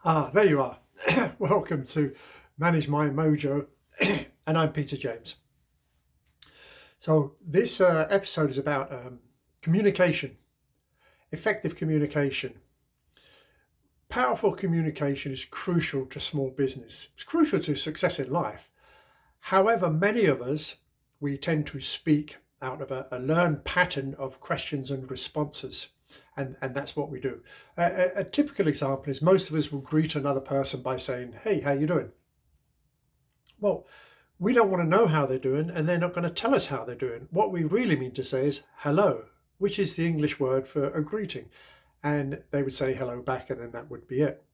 There you are. Welcome to Manage My Mojo, and I'm Peter James. So, this episode is about communication, effective communication. Powerful communication is crucial to small business, it's crucial to success in life. However, many of us, we tend to speak out of a learned pattern of questions and responses. And that's what we do. A typical example is most of us will greet another person by saying, "Hey, how you doing?" Well, we don't want to know how they're doing, and they're not going to tell us how they're doing. What we really mean to say is hello, which is the English word for a greeting. And they would say hello back, and then that would be it.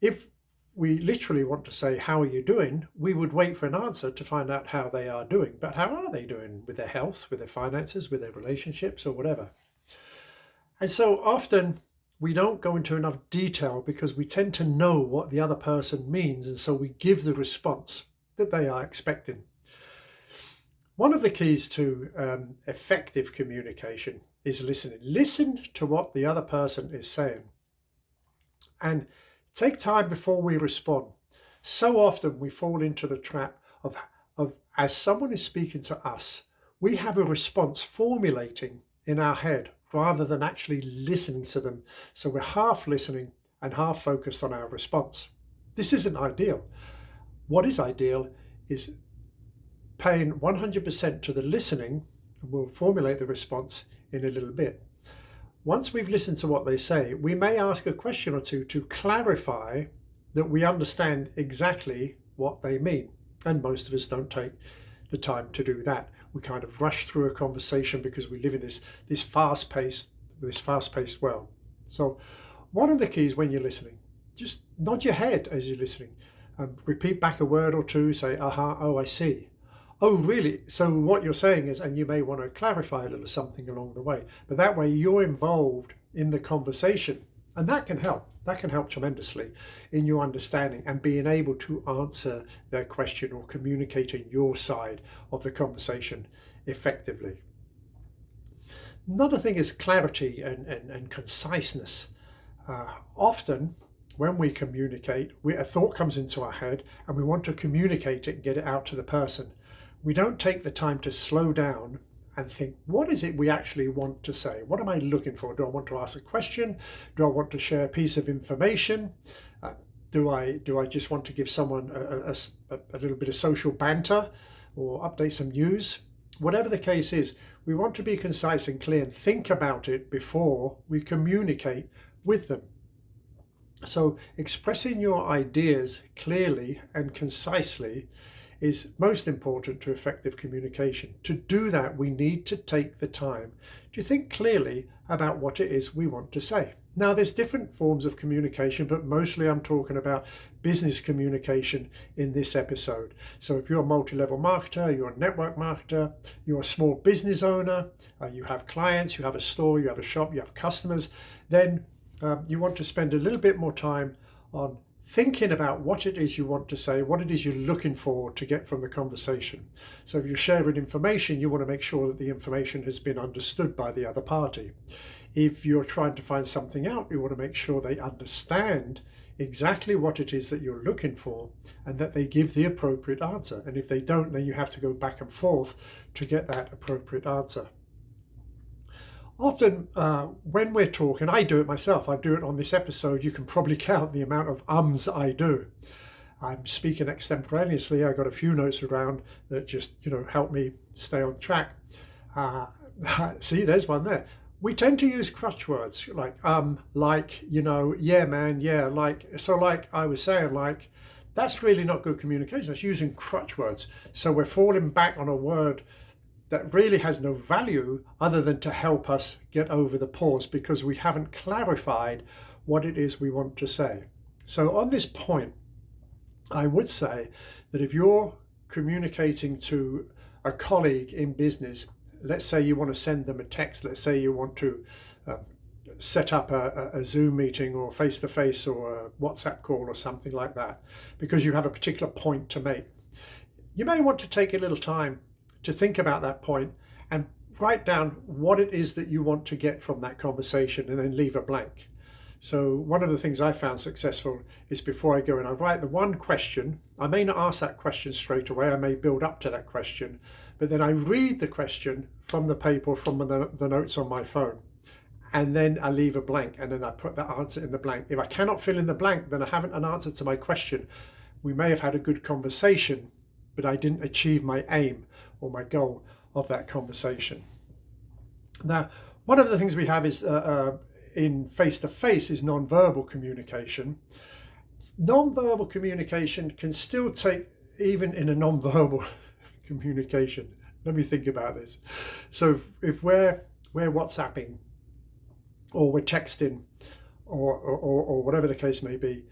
If we literally want to say, "How are you doing?" we would wait for an answer to find out how they are doing. But how are they doing with their health, with their finances, with their relationships, or whatever? And so often we don't go into enough detail because we tend to know what the other person means. And so we give the response that they are expecting. One of the keys to effective communication is listening. Listen to what the other person is saying and take time before we respond. So often we fall into the trap of as someone is speaking to us, we have a response formulating in our head rather than actually listening to them. So we're half listening and half focused on our response. This isn't ideal. What is ideal is paying 100% to the listening, and we'll formulate the response in a little bit. Once we've listened to what they say, we may ask a question or two to clarify that we understand exactly what they mean. And most of us don't take the time to do that. We kind of rush through a conversation because we live in this fast-paced world. So one of the keys when you're listening, just nod your head as you're listening. Repeat back a word or two, say, aha, oh, I see. Oh, really? So what you're saying is, and you may want to clarify a little something along the way, but that way you're involved in the conversation. And that can help. That can help tremendously in your understanding and being able to answer their question or communicating your side of the conversation effectively. Another thing is clarity and conciseness. Often when we communicate, a thought comes into our head and we want to communicate it and get it out to the person. We don't take the time to slow down and think, what is it we actually want to say? What am I looking for? Do I want to ask a question? Do I want to share a piece of information? Do I just want to give someone a little bit of social banter or update some news? Whatever the case is, we want to be concise and clear and think about it before we communicate with them. So expressing your ideas clearly and concisely is most important to effective communication. To do that, we need to take the time to think clearly about what it is we want to say. Now, there's different forms of communication, but mostly I'm talking about business communication in this episode. So if you're a multi-level marketer, you're a network marketer, you're a small business owner, you have clients, you have a store, you have a shop, you have customers, then you want to spend a little bit more time on thinking about what it is you want to say, what it is you're looking for to get from the conversation. So if you're sharing information, you want to make sure that the information has been understood by the other party. If you're trying to find something out, you want to make sure they understand exactly what it is that you're looking for and that they give the appropriate answer. And if they don't, then you have to go back and forth to get that appropriate answer. Often when we're talking, I do it myself, I do it on this episode, you can probably count the amount of ums I do. I'm speaking extemporaneously, I got a few notes around that just, help me stay on track. See, there's one there. We tend to use crutch words like, yeah, man, yeah, like, so like I was saying, like, that's really not good communication. That's using crutch words. So we're falling back on a word that really has no value other than to help us get over the pause because we haven't clarified what it is we want to say. So on this point, I would say that if you're communicating to a colleague in business, let's say you want to send them a text, let's say you want to set up a Zoom meeting or face-to-face or a WhatsApp call or something like that, because you have a particular point to make. You may want to take a little time to think about that point and write down what it is that you want to get from that conversation and then leave a blank. So one of the things I found successful is before I go in, I write the one question. I may not ask that question straight away. I may build up to that question, but then I read the question from the paper, from the notes on my phone, and then I leave a blank, and then I put the answer in the blank. If I cannot fill in the blank, then I haven't an answer to my question. We may have had a good conversation, but I didn't achieve my aim or my goal of that conversation. Now, one of the things we have is in face-to-face is non-verbal communication. Non-verbal communication can still take, even in a non-verbal communication. Let me think about this. So if we're WhatsApping, or we're texting, or whatever the case may be,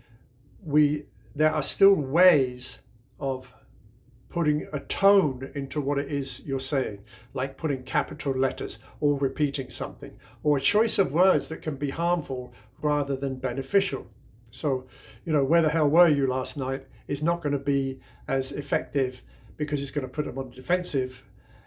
there are still ways of putting a tone into what it is you're saying, like putting capital letters or repeating something, or a choice of words that can be harmful rather than beneficial. So, where the hell were you last night is not going to be as effective, because it's going to put them on the defensive.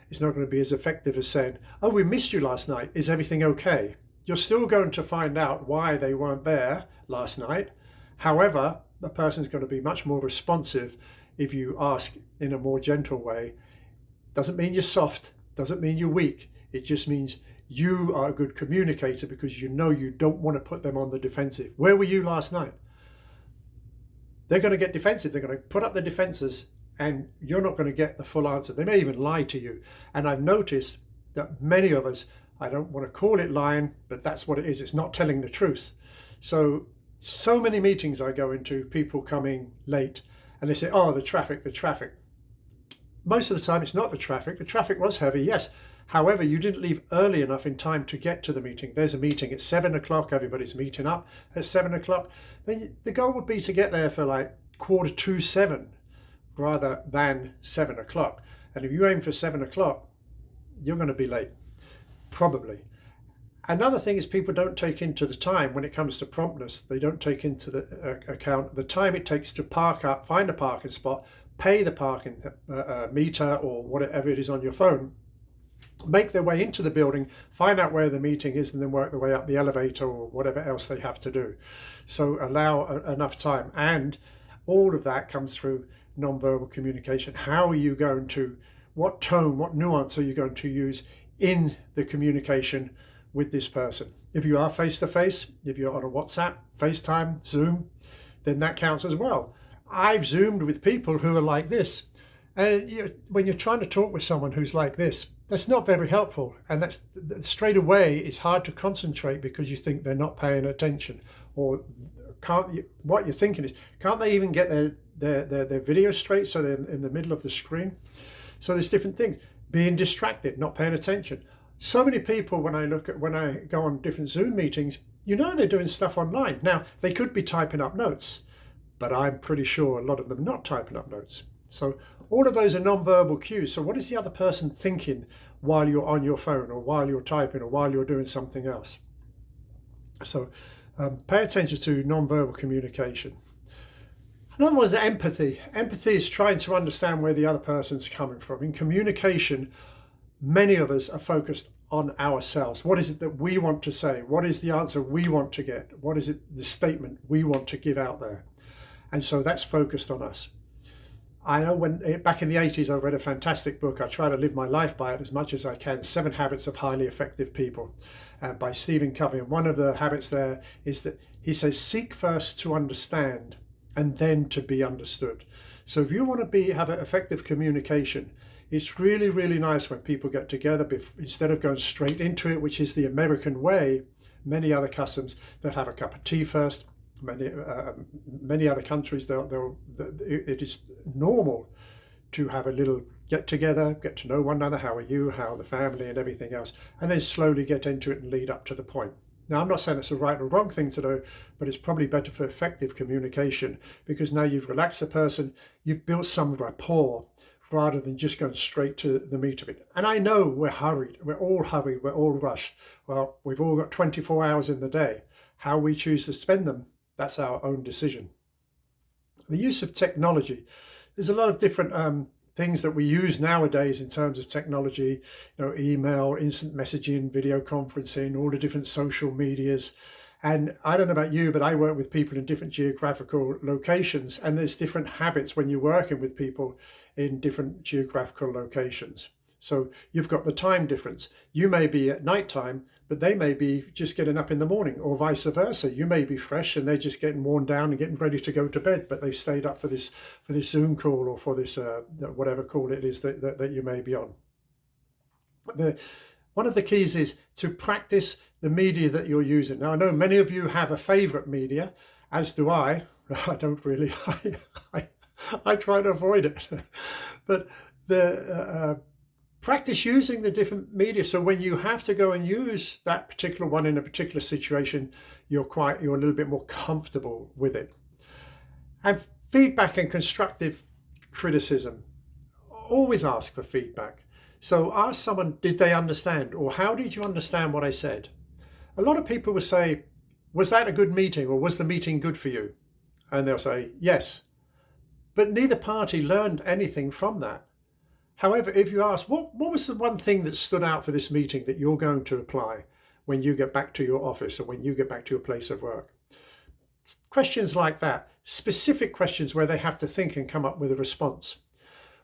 It's not going to be as effective as saying, oh, we missed you last night. Is everything okay? You're still going to find out why they weren't there last night. However, the person's going to be much more responsive if you ask in a more gentle way. Doesn't mean you're soft, doesn't mean you're weak. It just means you are a good communicator, because you don't want to put them on the defensive. Where were you last night? They're going to get defensive. They're going to put up the defenses, and you're not going to get the full answer. They may even lie to you. And I've noticed that many of us, I don't want to call it lying, but that's what it is. It's not telling the truth. So many meetings I go into, people coming late, and they say, oh, the traffic. Most of the time it's not the traffic. The traffic was heavy, yes. However, you didn't leave early enough in time to get to the meeting. There's a meeting at 7 o'clock. Everybody's meeting up at 7 o'clock. Then the goal would be to get there for like 6:45 rather than 7 o'clock. And if you aim for 7 o'clock, you're going to be late, probably. Another thing is, people don't take into the time when it comes to promptness. They don't take into the account the time it takes to park up, find a parking spot, pay the parking meter or whatever it is on your phone, make their way into the building, find out where the meeting is, and then work their way up the elevator or whatever else they have to do. So allow enough time. And all of that comes through non-verbal communication. How are you going to, what tone, what nuance are you going to use in the communication with this person? If you are face-to-face, if you're on a WhatsApp, FaceTime, Zoom, then that counts as well. I've Zoomed with people who are like this. And when you're trying to talk with someone who's like this, that's not very helpful. And that's straight away, it's hard to concentrate, because you think they're not paying attention. Or what you're thinking is, can't they even get their video straight, so they're in the middle of the screen? So there's different things. Being distracted, not paying attention. So many people, when I go on different Zoom meetings, they're doing stuff online. Now, they could be typing up notes, but I'm pretty sure a lot of them are not typing up notes. So all of those are non-verbal cues. So what is the other person thinking while you're on your phone, or while you're typing, or while you're doing something else? So pay attention to non-verbal communication. Another one is empathy. Empathy is trying to understand where the other person's coming from. In communication, many of us are focused on ourselves. What is it that we want to say? What is the answer we want to get? What is it, the statement we want to give out there? And so that's focused on us. I know back in the 80s, I read a fantastic book. I try to live my life by it as much as I can. 7 Habits of Highly Effective People by Stephen Covey. And one of the habits there is that he says, seek first to understand and then to be understood. So if you want to have an effective communication, it's really, really nice when people get together, instead of going straight into it, which is the American way. Many other customs, they'll have a cup of tea first. Many other countries, it is normal to have a little get together, get to know one another. How are you? How are the family, and everything else, and then slowly get into it and lead up to the point. Now, I'm not saying it's a right or wrong thing to do, but it's probably better for effective communication, because now you've relaxed the person, you've built some rapport, rather than just going straight to the meat of it. And I know we're hurried, we're all rushed. Well, we've all got 24 hours in the day. How we choose to spend them, that's our own decision. The use of technology. There's a lot of different things that we use nowadays in terms of technology, email, instant messaging, video conferencing, all the different social medias. And I don't know about you, but I work with people in different geographical locations, and there's different habits when you're working with people in different geographical locations. So you've got the time difference. You may be at night time, but they may be just getting up in the morning, or vice versa. You may be fresh and they're just getting worn down and getting ready to go to bed, but they've stayed up for this Zoom call or for this whatever call it is that you may be on. One of the keys is to practice the media that you're using. Now, I know many of you have a favorite media, as do I. I don't really. I try to avoid it, but practice using the different media. So when you have to go and use that particular one in a particular situation, you're a little bit more comfortable with it. And feedback and constructive criticism. Always ask for feedback. So ask someone, did they understand? Or how did you understand what I said? A lot of people will say, was that a good meeting? Or was the meeting good for you? And they'll say, yes. But neither party learned anything from that. However, if you ask, what was the one thing that stood out for this meeting that you're going to apply when you get back to your office or when you get back to your place of work? Questions like that, specific questions where they have to think and come up with a response.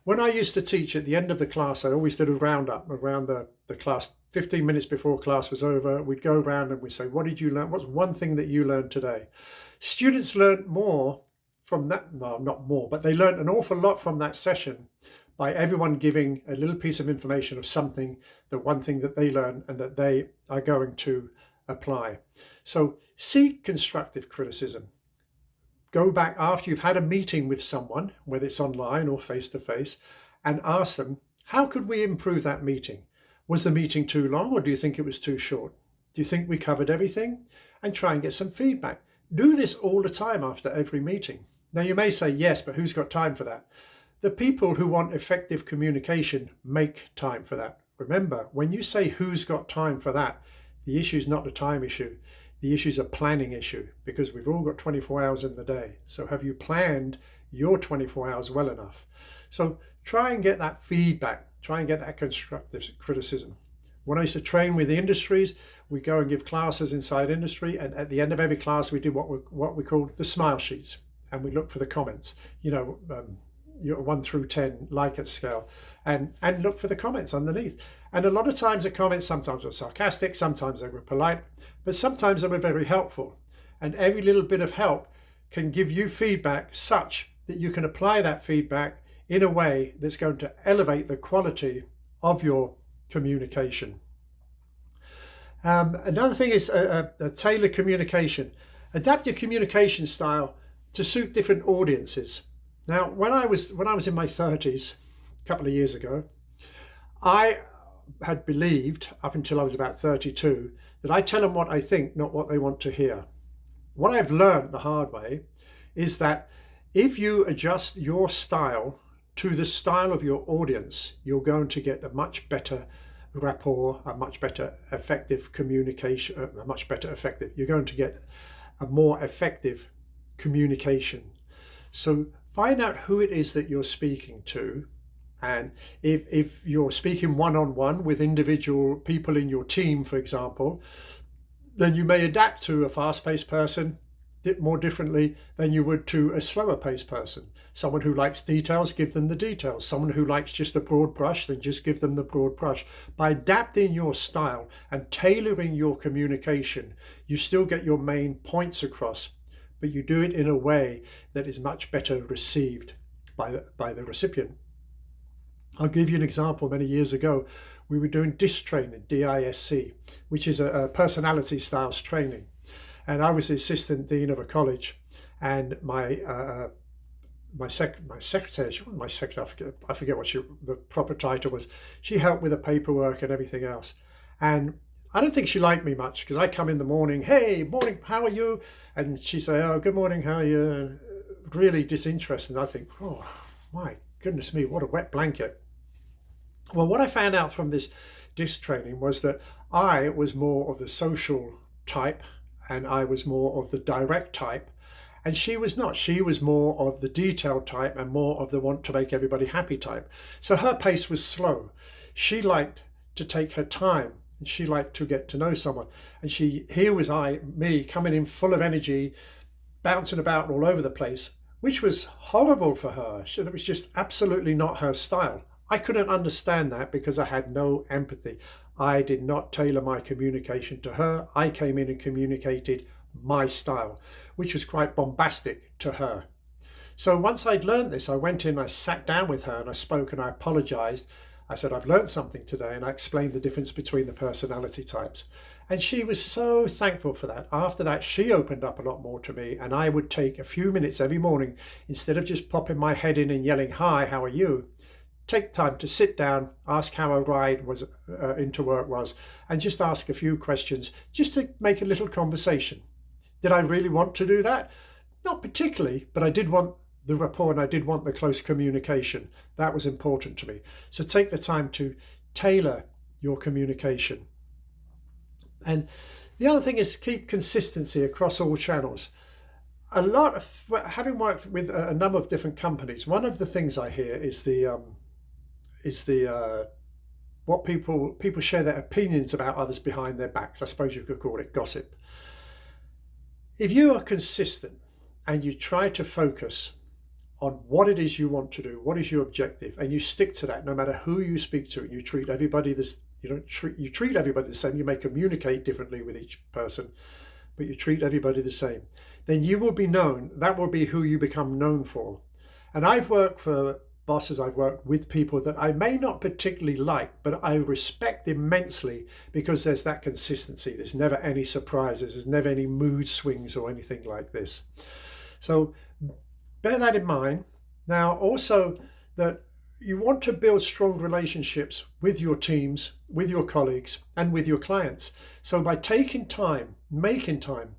When I used to teach at the end of the class, I always did a roundup around the class. 15 minutes before class was over, we'd go around and we'd say, what did you learn? What's one thing that you learned today? Students learned more from that, no, not more, but they learned an awful lot from that session by everyone giving a little piece of information of something, the one thing that they learn and that they are going to apply. So seek constructive criticism. Go back after you've had a meeting with someone, whether it's online or face-to-face, and ask them, how could we improve that meeting? Was the meeting too long, or do you think it was too short? Do you think we covered everything? And try and get some feedback. Do this all the time after every meeting. Now you may say, yes, but who's got time for that? The people who want effective communication make time for that. Remember, when you say who's got time for that, the issue is not the time issue. The issue is a planning issue, because we've all got 24 hours in the day. So have you planned your 24 hours well enough? So try and get that feedback. Try and get that constructive criticism. When I used to train with the industries, we go and give classes inside industry, and at the end of every class, we do what we call the smile sheets, and we look for the comments. Your 1 through 10 Likert scale, and look for the comments underneath. And a lot of times the comments sometimes were sarcastic, sometimes they were polite, but sometimes they were very helpful. And every little bit of help can give you feedback such that you can apply that feedback in a way that's going to elevate the quality of your communication. Another thing is a tailored communication. Adapt your communication style to suit different audiences. Now, when I was in my 30s, a couple of years ago, I had believed up until I was about 32 that I tell them what I think, not what they want to hear. What I've learned the hard way is that if you adjust your style to the style of your audience, you're going to get a much better rapport, a much better effective communication, you're going to get a more effective communication. So find out who it is that you're speaking to, and if you're speaking one-on-one with individual people in your team, for example, then you may adapt to a fast-paced person more differently than you would to a slower-paced person. Someone who likes details, give them the details. Someone who likes just a broad brush, then just give them the broad brush. By adapting your style and tailoring your communication, you still get your main points across, but you do it in a way that is much better received by the recipient. I'll give you an example. Many years ago, we were doing DISC training, D-I-S-C, which is a personality styles training. And I was the assistant dean of a college, and my secretary, I forget what the proper title was. She helped with the paperwork and everything else. And I don't think she liked me much, because I come in the morning, hey, morning, how are you? And she say, oh, good morning, how are you? And really disinterested. And I think, oh, my goodness me, what a wet blanket. Well, what I found out from this DISC training was that I was more of the social type, and I was more of the direct type, and she was not. She was more of the detailed type and more of the want to make everybody happy type. So her pace was slow. She liked to take her time and she liked to get to know someone. And here was me coming in full of energy, bouncing about all over the place, which was horrible for her. That was just absolutely not her style. I couldn't understand that because I had no empathy. I did not tailor my communication to her. I came in and communicated my style, which was quite bombastic to her. So once I'd learned this, I went in, I sat down with her and I spoke and I apologized. I said, I've learned something today, and I explained the difference between the personality types. And she was so thankful for that. After that, she opened up a lot more to me, and I would take a few minutes every morning, instead of just popping my head in and yelling, hi, how are you? Take time to sit down, ask how a ride was into work was, and just ask a few questions, just to make a little conversation. Did I really want to do that? Not particularly, but I did want the rapport and I did want the close communication. That was important to me. So take the time to tailor your communication. And the other thing is keep consistency across all channels. Having worked with a number of different companies, one of the things I hear is what people share their opinions about others behind their backs. I suppose you could call it gossip. If you are consistent and you try to focus on what it is you want to do, what is your objective, and you stick to that no matter who you speak to, and you treat everybody you treat everybody the same. You may communicate differently with each person, but you treat everybody the same. Then you will be known. That will be who you become known for. And I've worked for bosses, I've worked with people that I may not particularly like, but I respect immensely because there's that consistency. There's never any surprises. There's never any mood swings or anything like this. So bear that in mind. Now, also that you want to build strong relationships with your teams, with your colleagues, and with your clients. So by taking time, making time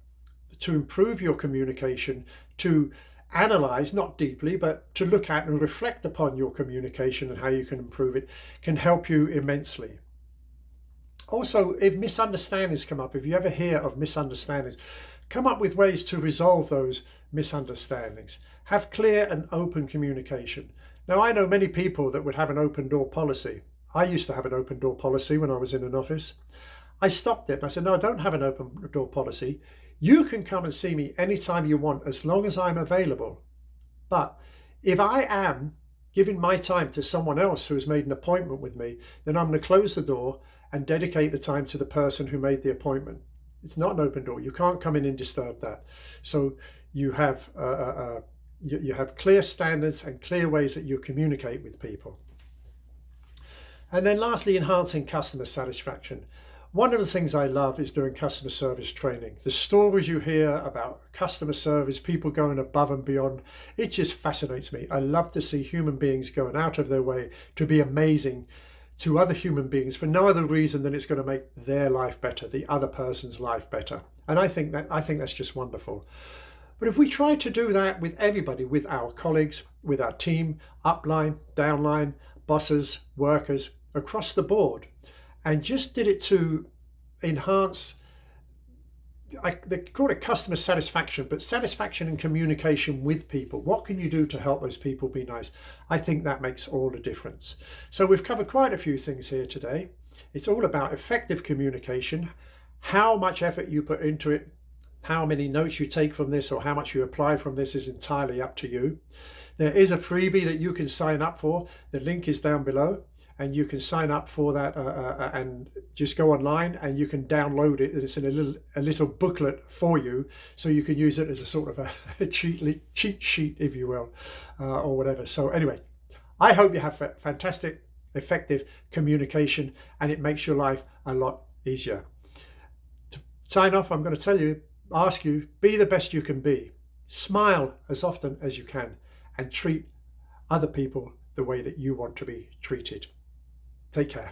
to improve your communication, to analyze, not deeply, but to look at and reflect upon your communication and how you can improve it, can help you immensely. Also, if misunderstandings come up, if you ever hear of misunderstandings, come up with ways to resolve those misunderstandings. Have clear and open communication. Now, I know many people that would have an open door policy. I used to have an open door policy when I was in an office. I stopped it. I said, no, I don't have an open door policy. You can come and see me anytime you want, as long as I'm available. But if I am giving my time to someone else who has made an appointment with me, then I'm going to close the door and dedicate the time to the person who made the appointment. It's not an open door. You can't come in and disturb that. So you have clear standards and clear ways that you communicate with people. And then lastly, enhancing customer satisfaction. One of the things I love is doing customer service training. The stories you hear about customer service, people going above and beyond, it just fascinates me. I love to see human beings going out of their way to be amazing to other human beings for no other reason than it's going to make their life better, the other person's life better. And I think that's just wonderful. But if we try to do that with everybody, with our colleagues, with our team, upline, downline, bosses, workers, across the board, and just did it to enhance, they call it customer satisfaction, but satisfaction and communication with people. What can you do to help those people be nice? I think that makes all the difference. So we've covered quite a few things here today. It's all about effective communication, how much effort you put into it, how many notes you take from this or how much you apply from this is entirely up to you. There is a freebie that you can sign up for. The link is down below. And you can sign up for that and just go online and you can download it. It's in a little booklet for you, so you can use it as a sort of a cheat sheet, if you will, or whatever. So anyway, I hope you have fantastic, effective communication and it makes your life a lot easier. To sign off, I'm going to ask you, be the best you can be. Smile as often as you can and treat other people the way that you want to be treated. Take care.